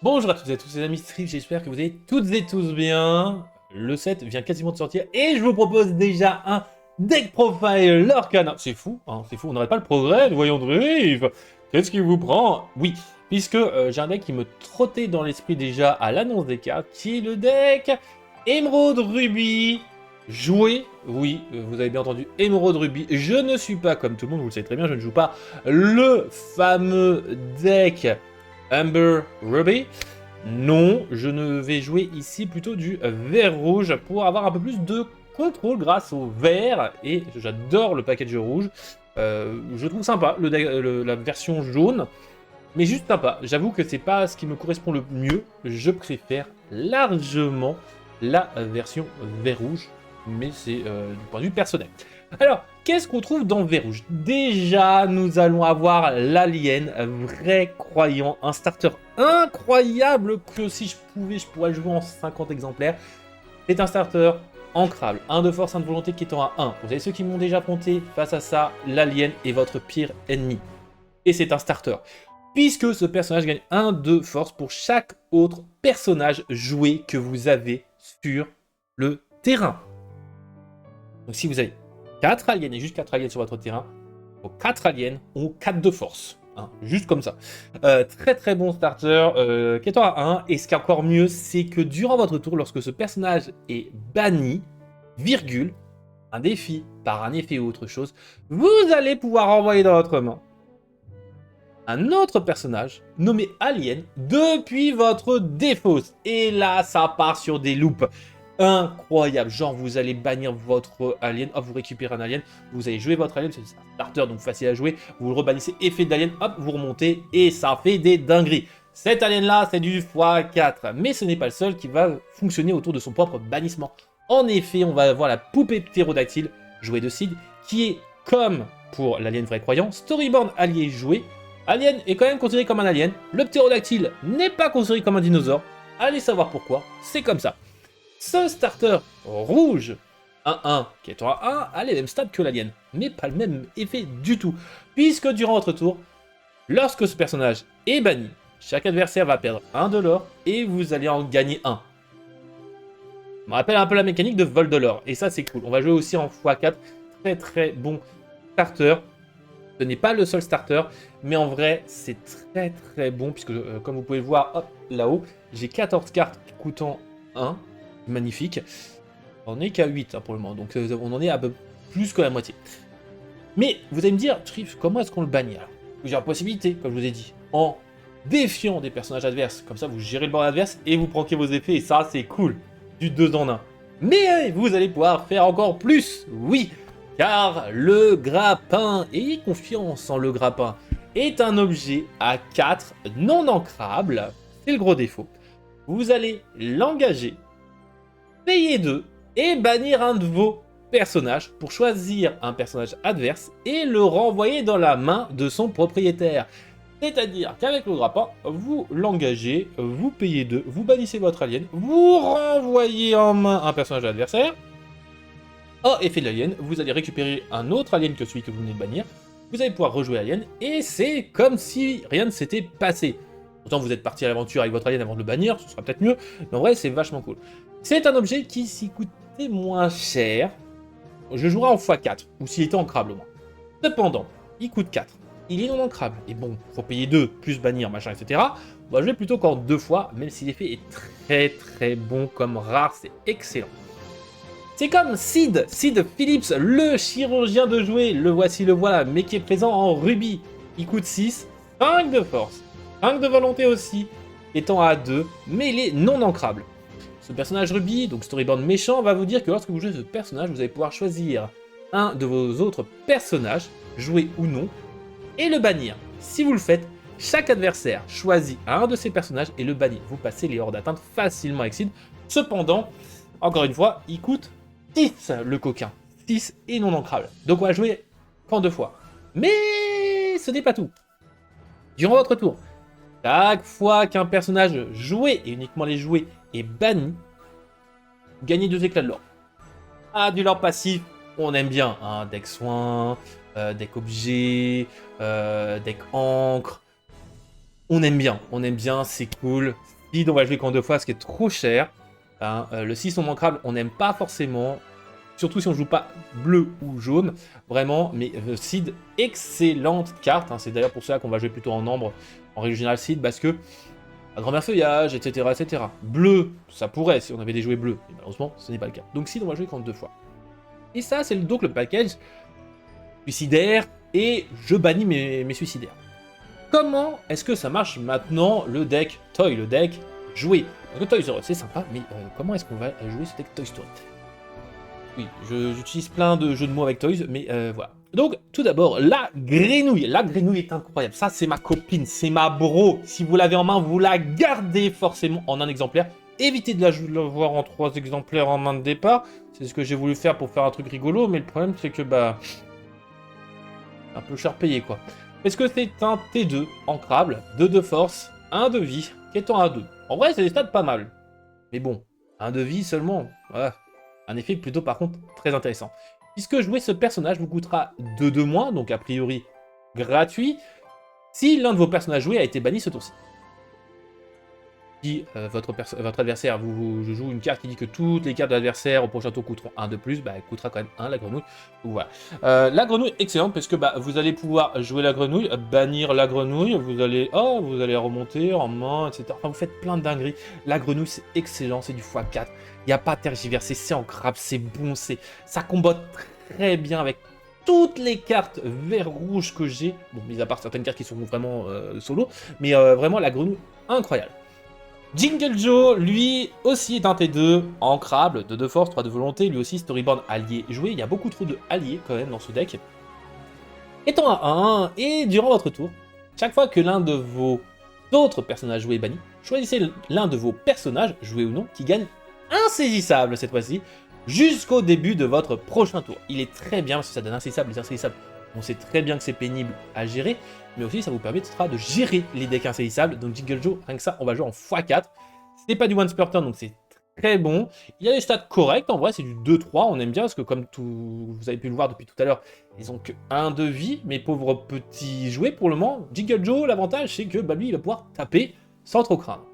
Bonjour à toutes et à tous les amis Strip, j'espère que vous allez toutes et tous bien. Le set vient quasiment de sortir et je vous propose déjà un deck profile Lorcana. C'est fou, hein, c'est fou, on n'arrête pas le progrès, voyons Drive. Qu'est-ce qui vous prend? Oui, puisque j'ai un deck qui me trottait dans l'esprit déjà à l'annonce des cartes, qui est le deck Émeraude Ruby. Jouer, oui, vous avez bien entendu, Émeraude Ruby. Je ne suis pas, comme tout le monde, vous le savez très bien, je ne joue pas le fameux deck Amber Ruby. Non, je ne vais jouer ici plutôt du vert rouge pour avoir un peu plus de contrôle grâce au vert. Et j'adore le package rouge. Je trouve sympa la version jaune, mais juste sympa. J'avoue que c'est pas ce qui me correspond le mieux. Je préfère largement la version vert rouge, mais c'est du point de vue personnel. Alors, qu'est-ce qu'on trouve dans Vert Rouge? Déjà, nous allons avoir l'Alien, vrai croyant, un starter incroyable que si je pouvais, je pourrais le jouer en 50 exemplaires. C'est un starter ancrable, 1 de force, 1 de volonté qui étant à 1. Vous savez, ceux qui m'ont déjà affronté face à ça, l'Alien est votre pire ennemi. Et c'est un starter, puisque ce personnage gagne 1 de force pour chaque autre personnage joué que vous avez sur le terrain. Donc si vous avez 4 aliens et juste 4 aliens sur votre terrain, vos 4 aliens ont 4 de force. Hein, juste comme ça. Très très bon starter qui est à 1. Et ce qui est encore mieux, c'est que durant votre tour, lorsque ce personnage est banni, virgule, un défi par un effet ou autre chose, vous allez pouvoir envoyer dans votre main un autre personnage nommé Alien depuis votre défausse. Et là, ça part sur des loops incroyables. Genre, vous allez bannir votre alien, hop, vous récupérez un alien, vous allez jouer votre alien, c'est un starter donc facile à jouer, vous le rebannissez, effet d'alien, hop, vous remontez, et ça fait des dingueries. Cet alien-là, c'est du x4, mais ce n'est pas le seul qui va fonctionner autour de son propre bannissement. En effet, on va avoir la poupée ptérodactyle, jouée de Sid, qui est comme pour l'alien vrai croyant, storyboard allié joué. Alien est quand même considéré comme un alien, le ptérodactyle n'est pas considéré comme un dinosaure, allez savoir pourquoi, c'est comme ça. Ce starter rouge 1-1 qui est à 1 a les mêmes stats que l'alien, mais pas le même effet du tout, puisque durant votre tour, lorsque ce personnage est banni, chaque adversaire va perdre 1 de l'or et vous allez en gagner 1. Ça me rappelle un peu la mécanique de vol de l'or, et ça c'est cool. On va jouer aussi en x4, très très bon starter. Ce n'est pas le seul starter, mais en vrai, c'est très très bon, puisque comme vous pouvez le voir, hop, là-haut, j'ai 14 cartes coûtant 1, magnifique. On n'est qu'à 8 hein, pour le moment, donc on en est à peu plus que la moitié. Mais vous allez me dire, Trif, comment est-ce qu'on le bannit? Alors, plusieurs possibilités, comme je vous ai dit, en défiant des personnages adverses, comme ça vous gérez le bord adverse et vous pranquez vos effets, et ça c'est cool, du 2 en 1. Mais vous allez pouvoir faire encore plus, oui, car le grappin, ayez confiance en le grappin, est un objet à 4 non ancrable, c'est le gros défaut. Vous allez l'engager, payer 2 et bannir un de vos personnages pour choisir un personnage adverse et le renvoyer dans la main de son propriétaire. C'est-à-dire qu'avec le grappin, vous l'engagez, vous payez 2, vous bannissez votre alien, vous renvoyez en main un personnage adversaire. Oh, effet de l'alien, vous allez récupérer un autre alien que celui que vous venez de bannir, vous allez pouvoir rejouer l'alien, et c'est comme si rien ne s'était passé. Pourtant, vous êtes parti à l'aventure avec votre alien avant de le bannir, ce sera peut-être mieux, mais en vrai, c'est vachement cool. C'est un objet qui, s'y coûtait moins cher, je jouerai en x4, ou s'il était ancrable au moins. Cependant, il coûte 4, il est non ancrable, et bon, faut payer 2, plus bannir, machin, etc. On va jouer plutôt qu'en 2 fois, même si l'effet est très très bon comme rare, c'est excellent. C'est comme Sid Phillips, le chirurgien de jouets, le voici, le voilà, mais qui est présent en rubis. Il coûte 6, 5 de force, 5 de volonté aussi, étant à 2, mais il est non ancrable. Ce personnage rubis, donc storyboard méchant, va vous dire que lorsque vous jouez ce personnage, vous allez pouvoir choisir un de vos autres personnages, joué ou non, et le bannir. Si vous le faites, chaque adversaire choisit un de ces personnages et le bannit. Vous passez les hors d'atteinte facilement avec Sid. Cependant, encore une fois, il coûte 6 le coquin. 6 et non ancrable. Donc on va jouer qu'en 2 fois. Mais ce n'est pas tout. Durant votre tour, chaque fois qu'un personnage joué, et uniquement les joués, est banni, vous gagnez 2 éclats de l'or. Ah, du lore passif, on aime bien. Hein, deck soin, deck objet, deck encre. on aime bien, c'est cool. Seed, on va jouer qu'en 2 fois, ce qui est trop cher. Hein, le 6 non manquable, on n'aime pas forcément. Surtout si on joue pas bleu ou jaune. Vraiment, mais Seed, excellente carte. Hein, c'est d'ailleurs pour ça qu'on va jouer plutôt en ambre, en régional Seed, parce que à grand feuillage, etc., etc. Bleu, ça pourrait si on avait des jouets bleus. Mais malheureusement, ce n'est pas le cas. Donc Seed, on va jouer qu'en 2 fois. Et ça, c'est donc le package suicidaire. Et je bannis mes suicidaires. Comment est-ce que ça marche maintenant le deck Toy, le deck joué? Parce que Toy Story, c'est sympa, mais comment est-ce qu'on va jouer ce deck Toy Story? Oui, j'utilise plein de jeux de mots avec Toys, mais voilà. Donc, tout d'abord, la grenouille. La grenouille est incroyable. Ça, c'est ma copine, c'est ma bro. Si vous l'avez en main, vous la gardez forcément en un exemplaire. Évitez de la voir en 3 exemplaires en main de départ. C'est ce que j'ai voulu faire pour faire un truc rigolo, mais le problème, c'est que, bah... un peu cher payé, quoi. Parce que c'est un T2 ancrable, 2 de force, 1 de vie, qui est en A2. En vrai, c'est des stats pas mal. Mais bon, 1 de vie seulement. Voilà. Un effet plutôt, par contre, très intéressant. Puisque jouer ce personnage vous coûtera 2 de moins, donc a priori gratuit, si l'un de vos personnages joués a été banni ce tour-ci. Si votre adversaire je joue une carte qui dit que toutes les cartes de l'adversaire au prochain tour coûteront 1 de plus, bah elle coûtera quand même 1 la grenouille. Donc voilà. La grenouille excellente parce que bah, vous allez pouvoir jouer la grenouille, bannir la grenouille, vous allez remonter en main, etc. Enfin vous faites plein de dingueries. La grenouille c'est excellent, c'est du x4. Il n'y a pas à tergiverser, c'est ancrable, c'est bon, ça combote très bien avec toutes les cartes vert-rouge que j'ai. Bon, mis à part certaines cartes qui sont vraiment solo, mais vraiment la grenouille incroyable. Jingle Joe, lui aussi est un T2, ancrable, 2 de force, 3 de volonté, lui aussi storyboard allié joué, il y a beaucoup trop de alliés quand même dans ce deck. Étant à 1, et durant votre tour, chaque fois que l'un de vos autres personnages joués est banni, choisissez l'un de vos personnages, joués ou non, qui gagne insaisissable cette fois-ci, jusqu'au début de votre prochain tour. Il est très bien parce que ça donne insaisissable, les insaisissables. On sait très bien que c'est pénible à gérer, mais aussi ça vous permettra de gérer les decks insaisissables. Donc Jingle Joe, rien que ça, on va jouer en x4. C'est pas du once per turn, donc c'est très bon. Il y a des stats corrects, en vrai c'est du 2-3, on aime bien, parce que comme vous avez pu le voir depuis tout à l'heure, ils ont que 1 de vie, mes pauvres petits jouets pour le moment. Jingle Joe, l'avantage c'est que bah, lui il va pouvoir taper sans trop craindre.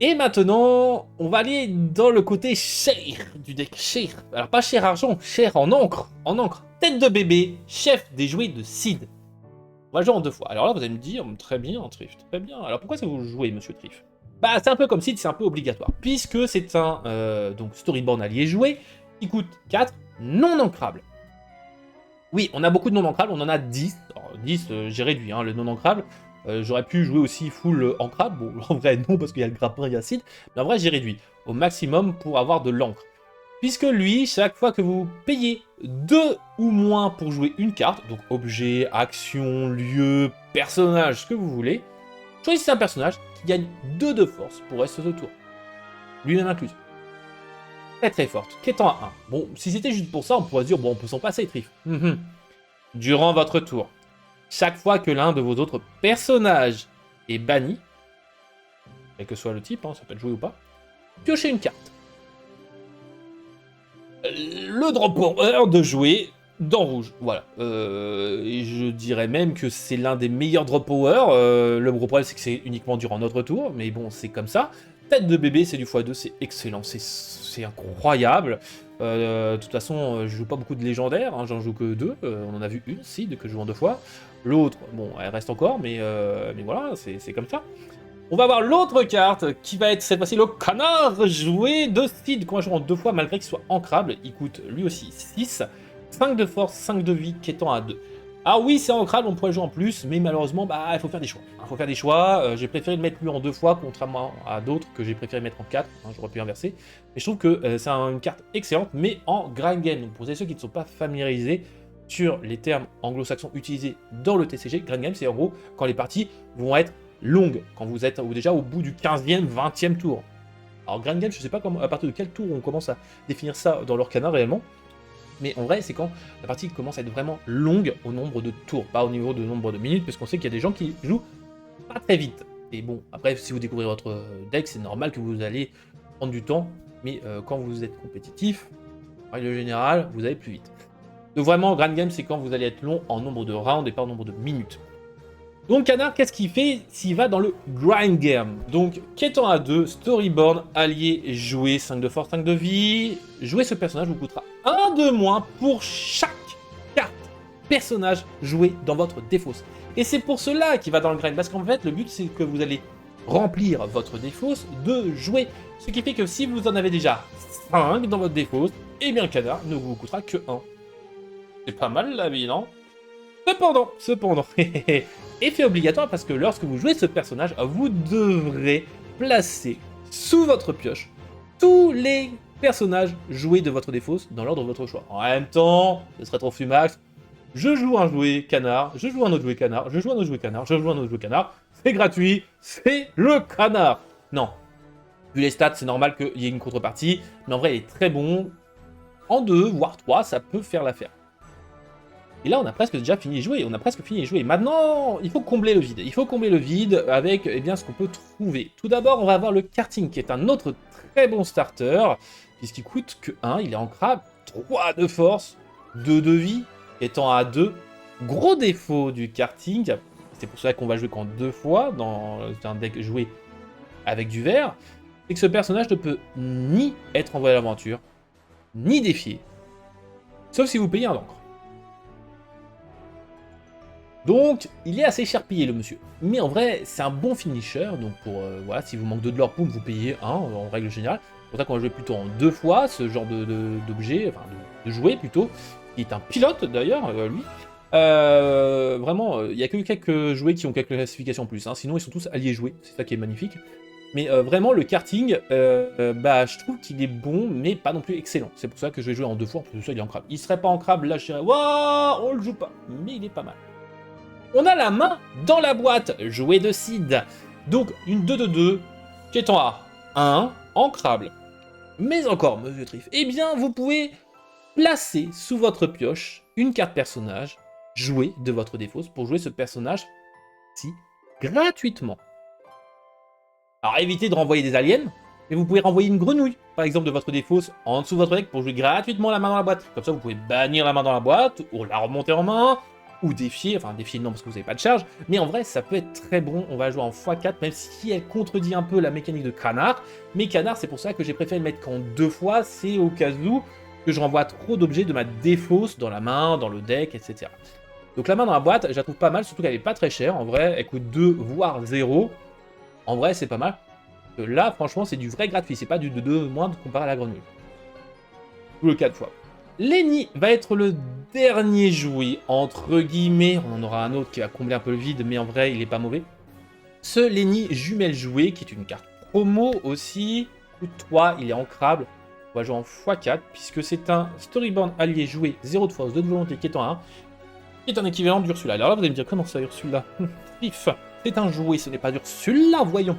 Et maintenant, on va aller dans le côté cher du deck. Cher. Alors pas cher argent, cher en encre. En encre. Tête de bébé, chef des jouets de Seed. On va jouer en 2 fois. Alors là, vous allez me dire, très bien, Triff, très bien. Alors pourquoi ça vous jouez, monsieur Triff? Bah, c'est un peu comme Seed, c'est un peu obligatoire. Puisque c'est un donc storyboard allié joué qui coûte 4, non ancrable. Oui, on a beaucoup de non ancrables, on en a 10. Alors, 10, j'ai réduit le non ancrable. J'aurais pu jouer aussi full ancrable. Bon, en vrai, non, parce qu'il y a le grappin, il y a Seed. Mais en vrai, j'ai réduit au maximum pour avoir de l'encre. Puisque lui, chaque fois que vous payez 2 ou moins pour jouer une carte, donc objet, action, lieu, personnage, ce que vous voulez, choisissez un personnage qui gagne 2 de force pour rester ce tour. Lui-même inclus. Très très forte, qui est en 1. Bon, si c'était juste pour ça, on pourrait dire, bon, on peut s'en passer, Triff. Durant votre tour, chaque fois que l'un de vos autres personnages est banni, quel que soit le type, ça peut être joué ou pas, piochez une carte. Le drop power de jouer dans rouge, voilà. Et je dirais même que c'est l'un des meilleurs drop power. Le gros problème, c'est que c'est uniquement durant notre tour, mais bon, c'est comme ça. Tête de bébé, c'est du x2, c'est excellent, c'est incroyable. De toute façon, je joue pas beaucoup de légendaires, j'en joue que 2. On en a vu une, Seed, que je joue en 2 fois. L'autre, bon, elle reste encore, mais voilà, c'est comme ça. On va voir l'autre carte qui va être cette fois-ci le canard joué de Seed qu'on va jouer en 2 fois malgré qu'il soit ancrable. Il coûte lui aussi 6, 5 de force, 5 de vie qui étant à 2. Ah oui, c'est ancrable, on pourrait jouer en plus, mais malheureusement, bah, il faut faire des choix. Il faut faire des choix. J'ai préféré le mettre lui en 2 fois, contrairement à d'autres que j'ai préféré mettre en 4. J'aurais pu inverser. Mais je trouve que c'est une carte excellente, mais en grind game. Donc pour ceux qui ne sont pas familiarisés sur les termes anglo-saxons utilisés dans le TCG, grind game, c'est en gros quand les parties vont être longues, quand vous êtes déjà au bout du 15e, 20e tour. Alors grind game, je ne sais pas à partir de quel tour on commence à définir ça dans leur canard réellement. Mais en vrai, c'est quand la partie commence à être vraiment longue au nombre de tours, pas au niveau de nombre de minutes, parce qu'on sait qu'il y a des gens qui jouent pas très vite. Et bon, après, si vous découvrez votre deck, c'est normal que vous allez prendre du temps, mais quand vous êtes compétitif, en règle générale, vous allez plus vite. Donc vraiment, Grand Game, c'est quand vous allez être long en nombre de rounds et pas en nombre de minutes. Donc Canard, qu'est-ce qu'il fait s'il va dans le grind game? Donc, quêtant à 2, storyboard, allié, jouer, 5 de force, 5 de vie. Jouer ce personnage vous coûtera 1 de moins pour chaque carte personnage joué dans votre défausse. Et c'est pour cela qu'il va dans le grind, parce qu'en fait, le but c'est que vous allez remplir votre défausse de jouer. Ce qui fait que si vous en avez déjà 5 dans votre défausse, eh bien Canard ne vous coûtera que 1. C'est pas mal la vie, non? Cependant, effet obligatoire parce que lorsque vous jouez ce personnage, vous devrez placer sous votre pioche tous les personnages joués de votre défausse dans l'ordre de votre choix. En même temps, ce serait trop fumax. Je joue un jouet canard, je joue un autre jouet canard, je joue un autre jouet canard, je joue un autre jouet canard. C'est gratuit, c'est le canard. Non. Vu les stats, c'est normal qu'il y ait une contrepartie, mais en vrai, il est très bon. En 2, voire 3, ça peut faire l'affaire. Et là, on a presque déjà fini de jouer. Maintenant, il faut combler le vide. Il faut combler le vide avec eh bien, ce qu'on peut trouver. Tout d'abord, on va avoir le karting, qui est un autre très bon starter, puisqu'il coûte que 1, il est ancrable, 3 de force, 2 de vie, étant à 2. Gros défaut du karting, c'est pour cela qu'on va jouer qu'en 2 fois dans un deck joué avec du vert, c'est que ce personnage ne peut ni être envoyé à l'aventure, ni défier, sauf si vous payez un encre. Donc, il est assez cher payé, le monsieur. Mais en vrai, c'est un bon finisher. Donc, pour voilà, si vous manque de l'or, vous payez un, en règle générale. C'est pour ça qu'on va jouer plutôt en 2 fois ce genre d'objet, enfin de jouet plutôt, qui est un pilote d'ailleurs, lui. Vraiment, il n'y a que quelques jouets qui ont quelques classifications en plus. Hein. Sinon, ils sont tous alliés jouets. C'est ça qui est magnifique. Mais vraiment, le karting, je trouve qu'il est bon, mais pas non plus excellent. C'est pour ça que je vais jouer en 2 fois. En plus de ça, il est ancrable. Il serait pas ancrable, là, je dirais, waouh, on le joue pas. Mais il est pas mal. On a la main dans la boîte, jouet de Sid. Donc une 2 de 2, qui est en A, 1, ancrable. Mais encore, monsieur Triff, eh bien vous pouvez placer sous votre pioche une carte personnage jouée de votre défausse pour jouer ce personnage-ci gratuitement. Alors évitez de renvoyer des aliens, mais vous pouvez renvoyer une grenouille, par exemple de votre défausse, en dessous de votre deck pour jouer gratuitement la main dans la boîte. Comme ça vous pouvez bannir la main dans la boîte, ou la remonter en main, ou défier, enfin défier non parce que vous n'avez pas de charge, mais en vrai ça peut être très bon, on va jouer en x4, même si elle contredit un peu la mécanique de canard, mais canard c'est pour ça que j'ai préféré le mettre qu'en 2 fois, c'est au cas où que je renvoie trop d'objets de ma défausse dans la main, dans le deck, etc. Donc la main dans la boîte, je la trouve pas mal, surtout qu'elle est pas très chère, en vrai elle coûte 2 voire 0, en vrai c'est pas mal. Là franchement c'est du vrai gratuit, c'est pas du 2 moindre comparé à la grenouille. Tout le 4 fois. Lenny va être le dernier jouet, entre guillemets. On en aura un autre qui va combler un peu le vide, mais en vrai, il est pas mauvais. Ce Lenny jumelle jouet, qui est une carte promo aussi, coûte 3, il est ancrable. On va jouer en x4, puisque c'est un storyboard allié joué 0 de force, 2 de volonté, qui est en 1, qui est un équivalent d'Ursula. Alors là, vous allez me dire, comment ça, Ursula? Pif, c'est un jouet, ce n'est pas d'Ursula, voyons.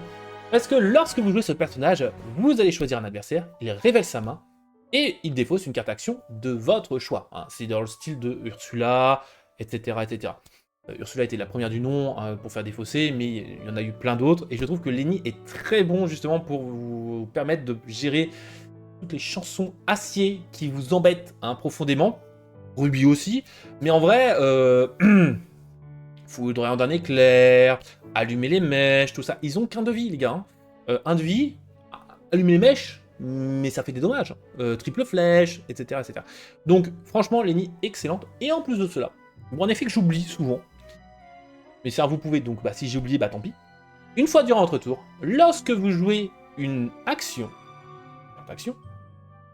Parce que lorsque vous jouez ce personnage, vous allez choisir un adversaire, il révèle sa main, et il défausse une carte action de votre choix. Hein. C'est dans le style de Ursula, etc. etc. Ursula était la première du nom pour faire défausser, mais il y en a eu plein d'autres. Et je trouve que Lenny est très bon justement pour vous permettre de gérer toutes les chansons acier qui vous embêtent profondément. Ruby aussi. Mais en vrai, foudroyant d'un éclair, allumer les mèches, tout ça. Ils ont qu'un de vie, les gars. Hein. Un de vie, allumer les mèches, mais ça fait des dommages. Triple flèche, etc., etc. Donc, franchement, Lenny, excellente. Et en plus de cela, bon, en effet que j'oublie souvent, mais ça, vous pouvez, donc, si j'ai oublié, tant pis. Une fois durant votre tour, lorsque vous jouez une action,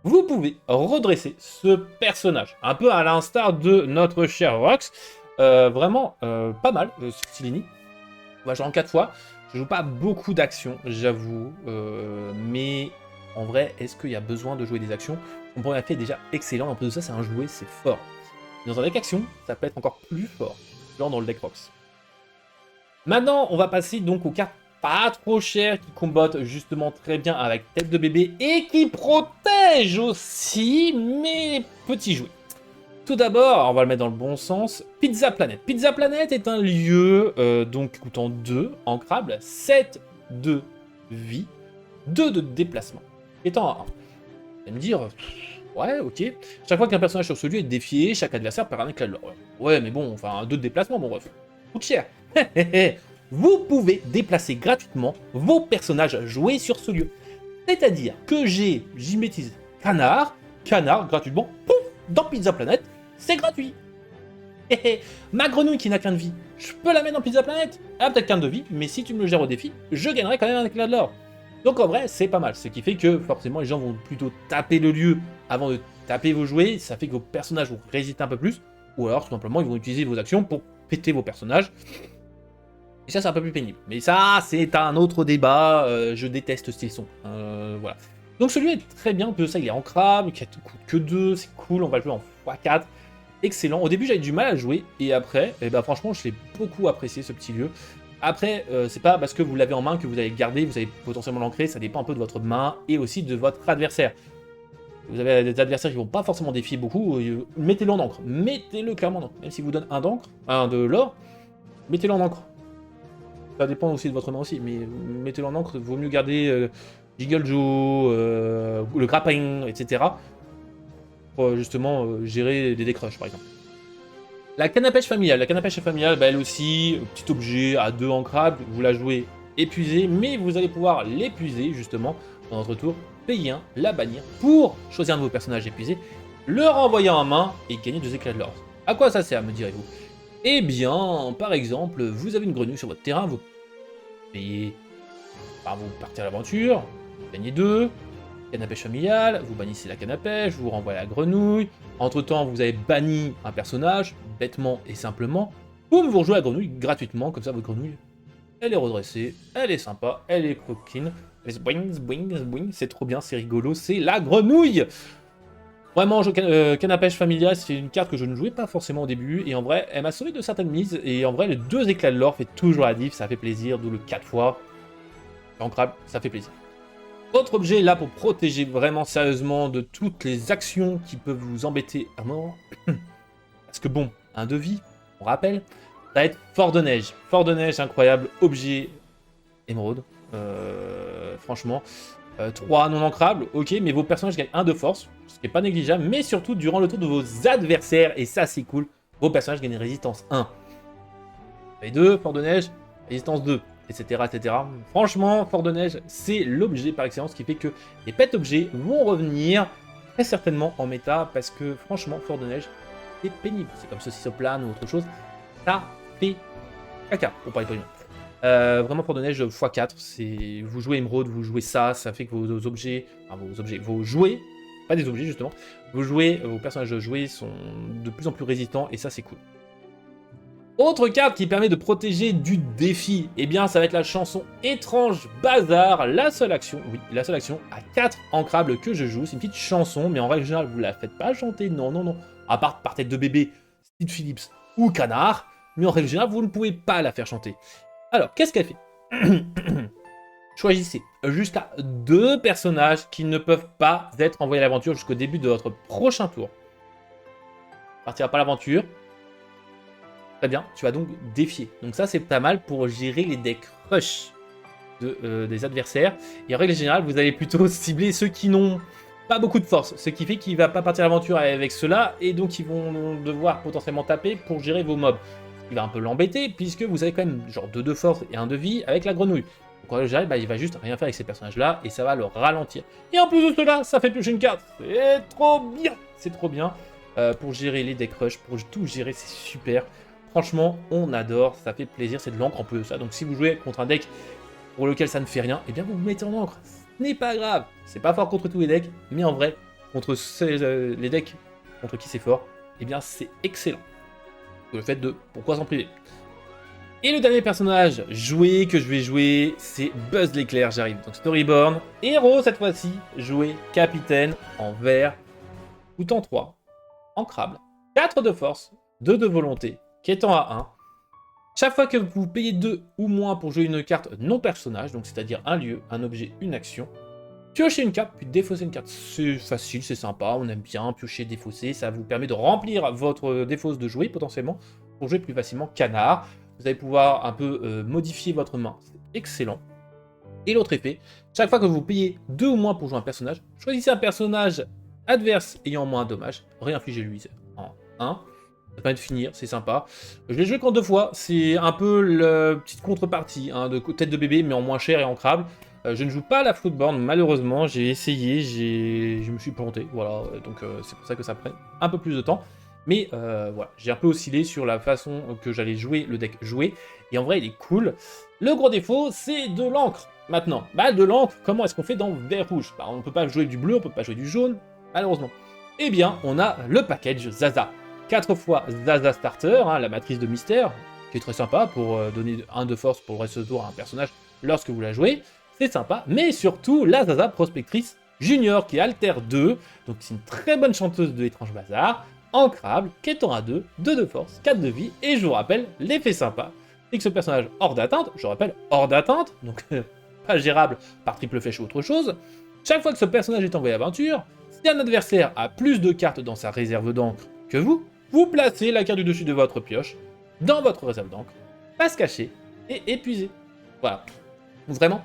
vous pouvez redresser ce personnage. Un peu à l'instar de notre cher Rox. Vraiment, pas mal, ce Lenny. On va jouer en 4 fois. Je joue pas beaucoup d'actions, j'avoue, mais en vrai, est-ce qu'il y a besoin de jouer des actions? Mon premier effet est déjà excellent, en plus de ça, c'est un jouet, c'est fort. Dans un deck action, ça peut être encore plus fort, genre dans le deck Rox. Maintenant, on va passer donc aux cartes pas trop chères qui combattent justement très bien avec tête de bébé et qui protègent aussi mes petits jouets. Tout d'abord, on va le mettre dans le bon sens, Pizza Planet. Pizza Planet est un lieu, donc coûtant 2, ancrable, 7 de vie, 2 de déplacement, étant à 1. Vous allez me dire, ouais, ok. Chaque fois qu'un personnage sur ce lieu est défié, chaque adversaire perd un éclat de l'or. Ouais, mais bon, enfin, 2 de déplacement, bon bref, coûte cher. vous pouvez déplacer gratuitement vos personnages joués sur ce lieu. C'est-à-dire que j'immétise canard gratuitement, pouf, dans Pizza Planet, c'est gratuit. Ma grenouille qui n'a qu'un de vie, je peux la mettre dans Pizza Planet. Elle a peut-être qu'un de vie, mais si tu me le gères au défi, je gagnerai quand même un éclat de l'or. Donc en vrai, c'est pas mal. Ce qui fait que forcément, les gens vont plutôt taper le lieu avant de taper vos jouets. Ça fait que vos personnages vont résister un peu plus. Ou alors, tout simplement, ils vont utiliser vos actions pour péter vos personnages. Et ça, c'est un peu plus pénible. Mais ça, c'est un autre débat. Je déteste ce son. Voilà. Donc ce lieu est très bien. De ça, il est ancrable. Il ne coûte que 2. C'est cool. On va le jouer en x4. Excellent. Au début, j'avais du mal à jouer. Et après, franchement, je l'ai beaucoup apprécié, ce petit lieu. Après, c'est pas parce que vous l'avez en main que vous allez le garder. Vous allez potentiellement l'ancrer. Ça dépend un peu de votre main et aussi de votre adversaire. Vous avez des adversaires qui vont pas forcément défier beaucoup. Mettez-le en encre. Mettez-le clairement en encre. Même s'il vous donne de l'or, mettez-le en encre. Ça dépend aussi de votre main aussi, mais mettez-le en encre, vaut mieux garder Jiggle Joe, le grappin, etc. Pour justement gérer des décroches par exemple. La canne à pêche familiale. La canne à pêche familiale, elle aussi, petit objet à 2 ancrables, vous la jouez épuisée, mais vous allez pouvoir l'épuiser justement dans votre tour, payer un, la bannir pour choisir un de vos personnages épuisés, le renvoyer en main et gagner 2 éclats de l'or. À quoi ça sert, me direz-vous? Eh bien, par exemple, vous avez une grenouille sur votre terrain, vous payez, vous partez à l'aventure, vous gagnez 2, canne à pêche familiale, vous bannissez la canne à pêche, vous renvoyez la grenouille, entre-temps vous avez banni un personnage, bêtement et simplement, boum, vous rejouez la grenouille gratuitement, comme ça votre grenouille, elle est redressée, elle est sympa, elle est coquine, elle est boing, c'est trop bien, c'est rigolo, c'est la grenouille. Vraiment, canne à pêche familiale, c'est une carte que je ne jouais pas forcément au début, et en vrai, elle m'a sauvé de certaines mises, et en vrai, les 2 éclats de l'or fait toujours la diff, ça fait plaisir, d'où le 4 fois. Ancrable, ça fait plaisir. Autre objet là pour protéger vraiment sérieusement de toutes les actions qui peuvent vous embêter à mort. Parce que bon, un devis, on rappelle, ça va être Fort de Neige. Fort de Neige, incroyable, objet émeraude. Franchement, 3 non ancrables, ok, mais vos personnages gagnent 1 de force, ce qui n'est pas négligeable, mais surtout durant le tour de vos adversaires, et ça c'est cool, vos personnages gagnent résistance 1. Et 2, Fort de Neige, résistance 2. Etc., etc. Franchement, Fort de Neige, c'est l'objet par excellence qui fait que les pets objets vont revenir très certainement en méta parce que franchement, Fort de Neige, c'est pénible. C'est comme Saucisse au plane ou autre chose. Ça fait caca, pour parler poliment. Vraiment, Fort de Neige x4, c'est vous jouez Émeraude, vous jouez ça, ça fait que vos jouets, pas des objets justement, vos personnages joués sont de plus en plus résistants et ça c'est cool. Autre carte qui permet de protéger du défi, eh bien ça va être la chanson Étrange Bazar, la seule action à 4 ancrables que je joue, c'est une petite chanson, mais en règle générale vous la faites pas chanter, non, à part par tête de bébé, Steve Phillips ou Canard, mais en règle générale vous ne pouvez pas la faire chanter. Alors, qu'est-ce qu'elle fait? Choisissez jusqu'à 2 personnages qui ne peuvent pas être envoyés à l'aventure jusqu'au début de votre prochain tour. Partira pas l'aventure. Très bien, tu vas donc défier. Donc ça, c'est pas mal pour gérer les decks rush des adversaires. Et en règle générale, vous allez plutôt cibler ceux qui n'ont pas beaucoup de force. Ce qui fait qu'il ne va pas partir à l'aventure avec ceux-là. Et donc, ils vont devoir potentiellement taper pour gérer vos mobs. Ce qui va un peu l'embêter, puisque vous avez quand même genre 2 de force et 1 de vie avec la grenouille. Donc en règle générale, il va juste rien faire avec ces personnages-là. Et ça va le ralentir. Et en plus de cela, ça fait piocher une carte. C'est trop bien. C'est trop bien. Pour gérer les decks rush, pour tout gérer, c'est super. Franchement, on adore, ça fait plaisir, c'est de l'encre en plus de ça. Donc si vous jouez contre un deck pour lequel ça ne fait rien, eh bien vous vous mettez en encre. Ce n'est pas grave, c'est pas fort contre tous les decks, mais en vrai, contre les decks contre qui c'est fort, eh bien c'est excellent. Le fait de pourquoi s'en priver. Et le dernier personnage joué que je vais jouer, c'est Buzz l'éclair, j'arrive. Donc Storyborn, héros cette fois-ci, joué capitaine en vert, tout en 3, ancrable, 4 de force, 2 de volonté, qui étant à 1. Chaque fois que vous payez 2 ou moins pour jouer une carte non personnage, donc c'est-à-dire un lieu, un objet, une action, piochez une carte, puis défausser une carte. C'est facile, c'est sympa, on aime bien piocher, défausser, ça vous permet de remplir votre défausse de jouer potentiellement, pour jouer plus facilement Canard. Vous allez pouvoir un peu modifier votre main, c'est excellent. Et l'autre effet, chaque fois que vous payez 2 ou moins pour jouer un personnage, choisissez un personnage adverse ayant moins de dommages, réinfligez-lui en 1. Ça permet de finir, c'est sympa. Je l'ai joué qu'en 2 fois, c'est un peu la petite contrepartie hein, de tête de bébé, mais en moins cher et ancrable. Je ne joue pas à la Floodborne, malheureusement, j'ai essayé, je me suis planté, voilà, donc c'est pour ça que ça prend un peu plus de temps. Mais voilà, j'ai un peu oscillé sur la façon que j'allais jouer le deck joué, et en vrai, il est cool. Le gros défaut, c'est de l'encre. Maintenant, bah, de l'encre, comment est-ce qu'on fait dans vert rouge? Bah, on ne peut pas jouer du bleu, on ne peut pas jouer du jaune, malheureusement. Eh bien, on a le package Zaza. 4 fois Zaza Starter, hein, la matrice de mystère, qui est très sympa pour donner 1 de force pour le reste du tour à un personnage lorsque vous la jouez. C'est sympa, mais surtout la Zaza Prospectrice Junior qui est Alter 2, donc c'est une très bonne chanteuse de Étrange Bazar, ancrable, qui est en A2, 2 de force, 4 de vie, et je vous rappelle, l'effet sympa, c'est que ce personnage hors d'atteinte, je rappelle, hors d'atteinte, donc pas gérable par triple flèche ou autre chose, chaque fois que ce personnage est envoyé à aventure, si un adversaire a plus de cartes dans sa réserve d'encre que vous placez la carte du dessus de votre pioche dans votre réserve d'encre, passe cachée et épuisée. Voilà. Vraiment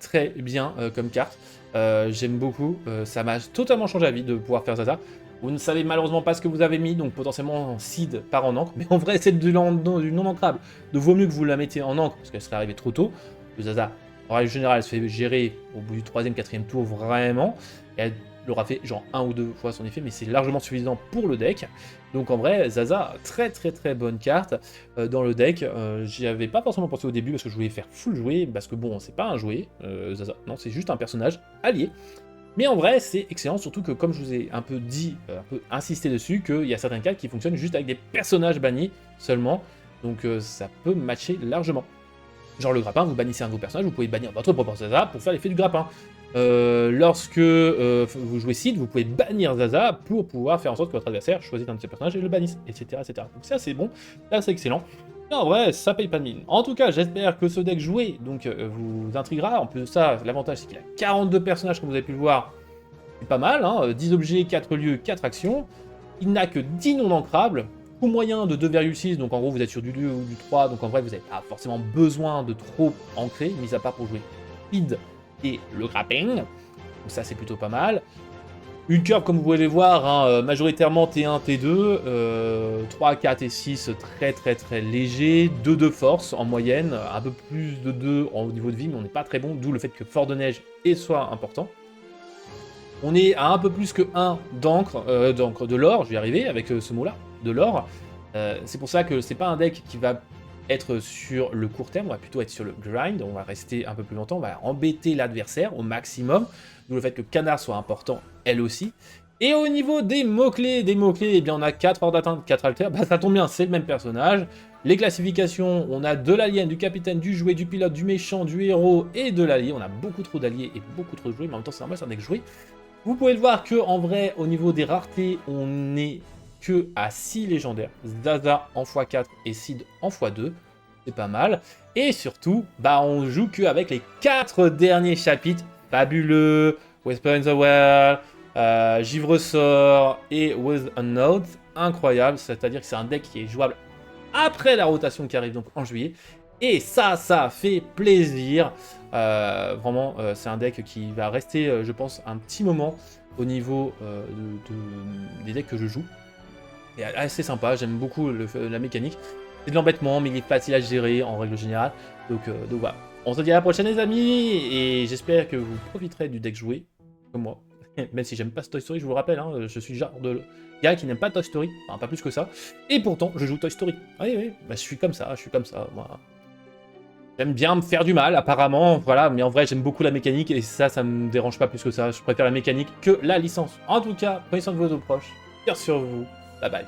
très bien comme carte. J'aime beaucoup. Ça m'a totalement changé la vie de pouvoir faire ça. Vous ne savez malheureusement pas ce que vous avez mis, donc potentiellement en seed part en encre. Mais en vrai, c'est du non ancrable. De vaut mieux que vous la mettez en encre, parce qu'elle serait arrivée trop tôt. Le Zaza, en règle générale, elle se fait gérer au bout du 3e, 4e tour, vraiment. Et elle aura fait genre 1 ou 2 fois son effet, mais c'est largement suffisant pour le deck. Donc en vrai, Zaza, très bonne carte dans le deck. J'y avais pas forcément pensé au début, parce que je voulais faire full jouer, parce que bon, c'est pas un jouet, Zaza. Non, c'est juste un personnage allié. Mais en vrai, c'est excellent, surtout que comme je vous ai un peu dit, un peu insisté dessus, qu'il y a certaines cartes qui fonctionnent juste avec des personnages bannis seulement, donc ça peut matcher largement. Genre le grappin, vous bannissez un de vos personnages, vous pouvez bannir votre propre Zaza pour faire l'effet du grappin. Lorsque vous jouez Seed, vous pouvez bannir Zaza pour pouvoir faire en sorte que votre adversaire choisisse un de ses personnages et le bannisse, etc. Donc ça c'est bon, ça c'est excellent. Et en vrai, ça paye pas de mine. En tout cas, j'espère que ce deck joué donc, vous intriguera. En plus de ça, l'avantage c'est qu'il a 42 personnages comme vous avez pu le voir. C'est pas mal, hein, 10 objets, 4 lieux, 4 actions. Il n'a que 10 non ancrables. Coût moyen de 2,6, donc en gros vous êtes sur du 2 ou du 3, donc en vrai vous n'avez pas forcément besoin de trop ancrer, mis à part pour jouer Speed et le grapping. Donc ça c'est plutôt pas mal. Une curve comme vous pouvez le voir, hein, majoritairement T1, T2, 3, 4 et 6 très léger, 2 de force en moyenne, un peu plus de 2 au niveau de vie, mais on n'est pas très bon, d'où le fait que Fort de Neige soit important. On est à un peu plus que 1 d'encre, de l'or, je vais y arriver avec ce mot-là, de l'or. C'est pour ça que c'est pas un deck qui va être sur le court terme, on va plutôt être sur le grind, on va rester un peu plus longtemps, on va embêter l'adversaire au maximum, d'où le fait que Canard soit important, elle aussi. Et au niveau des mots-clés, eh bien on a 4 hors d'atteinte, 4 alters, bah ça tombe bien, c'est le même personnage. Les classifications, on a de l'alien, du capitaine, du jouet, du pilote, du méchant, du héros et de l'allié. On a beaucoup trop d'alliés et beaucoup trop de jouets, mais en même temps c'est normal, c'est un deck joué. Vous pouvez le voir que en vrai, au niveau des raretés, on n'est que à 6 légendaires. Zaza en x4 et Seed en x2. C'est pas mal. Et surtout, bah on joue qu'avec les 4 derniers chapitres. Fabuleux, Whisper in the Well, Givre-sort et With a Note. Incroyable, c'est-à-dire que c'est un deck qui est jouable après la rotation qui arrive donc en juillet. Et ça fait plaisir. Vraiment, c'est un deck qui va rester, je pense, un petit moment au niveau des decks que je joue. Et assez sympa, j'aime beaucoup la mécanique. C'est de l'embêtement, mais il est facile à gérer en règle générale. Donc voilà. On se dit à la prochaine les amis, et j'espère que vous profiterez du deck joué, comme moi. Même si j'aime pas ce Toy Story, je vous le rappelle, hein, je suis le genre de gars qui n'aime pas Toy Story, enfin pas plus que ça. Et pourtant, je joue Toy Story. Oui, bah, je suis comme ça, moi. J'aime bien me faire du mal, apparemment, voilà, mais en vrai, j'aime beaucoup la mécanique, et ça me dérange pas plus que ça. Je préfère la mécanique que la licence. En tout cas, prenez soin de vos proches, fiers sur vous, bye bye.